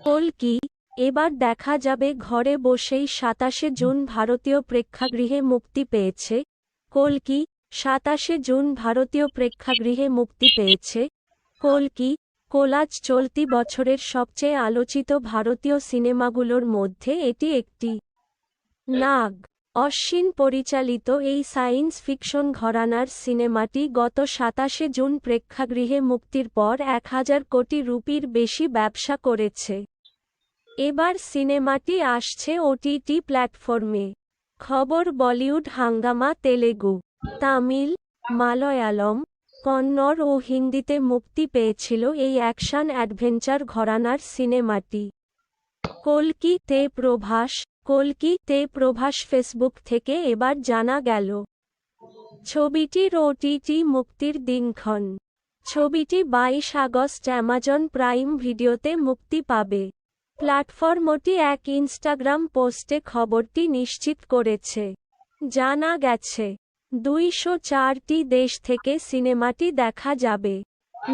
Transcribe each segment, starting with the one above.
কল্কি এবার দেখা যাবে ঘরে বসেই। ২৭শে জুন ভারতীয় প্রেক্ষাগৃহে মুক্তি পেয়েছে কল্কি। ২৭শে জুন ভারতীয় প্রেক্ষাগৃহে মুক্তি পেয়েছে কল্কি। কোলাজ চলতি বছরের সবচেয়ে আলোচিত ভারতীয় সিনেমাগুলোর মধ্যে এটি একটি। নাগ অশ্বিন পরিচালিত এই সায়েন্স ফিকশন ঘরানার সিনেমাটি গত ২৭শে জুন প্রেক্ষাগৃহে মুক্তির পর ১,০০০ কোটি রুপির বেশি ব্যবসা করেছে। এবার সিনেমাটি আসছে ওটিটি প্ল্যাটফর্মে। খবর বলিউড হাঙ্গামা তেলেগু, তামিল, মালয়ালম, কন্নড় ও হিন্দিতে মুক্তি পেয়েছিল এই অ্যাকশন অ্যাডভেঞ্চার ঘরানার সিনেমাটি। কল্কি তে প্রভাস ফেসবুক থেকে এবার জানা গেল ছবিটির ওটিটি মুক্তির দিনক্ষণ। ছবিটি ২২ আগস্ট অ্যামাজন প্রাইম ভিডিওতে মুক্তি পাবে। প্ল্যাটফর্মটি এক ইনস্টাগ্রাম পোস্টে খবরটি নিশ্চিত করেছে। জানা গেছে ২০৪টি দেশ থেকে সিনেমাটি দেখা যাবে।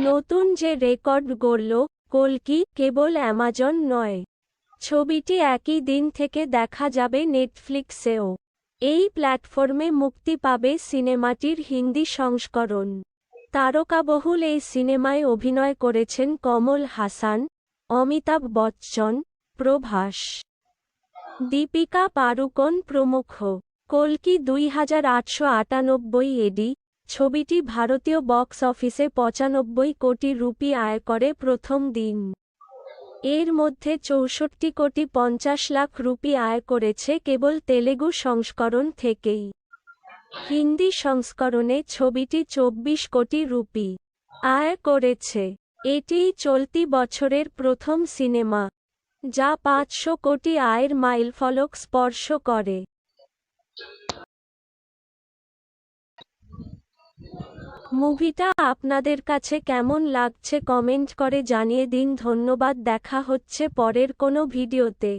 নতুন যে রেকর্ড গড়ল কল্কি, কেবল অ্যামাজন নয়, ছবিটি একই দিন থেকে দেখা যাবে নেটফ্লিক্সেও। এই প্ল্যাটফর্মে মুক্তি পাবে সিনেমাটির হিন্দি সংস্করণ। তারকাবহুল এই সিনেমায় অভিনয় করেছেন কমল হাসান, অমিতাভ বচ্চন, প্রভাস, দীপিকা পাড়ুকোন প্রমুখ। কল্কি ২,৮৯৮ এডি। ছবিটি ভারতীয় বক্স অফিসে ৯৫ কোটি রুপি আয় করে প্রথম দিন। এর মধ্যে ৬৪ কোটি ৫০ লাখ রুপি আয় করেছে কেবল তেলেগু সংস্করণ থেকেই। হিন্দি সংস্করণে ছবিটি ২৪ কোটি রুপি আয় করেছে। এটিই চলতি বছরের প্রথম সিনেমা যা ৫০০ কোটি আয়ের মাইলফলক স্পর্শ করে। মুভিটা আপনাদের কাছে কেমন লাগছে কমেন্ট করে জানিয়ে দিন। ধন্যবাদ। দেখা হচ্ছে পরের কোনো ভিডিওতে।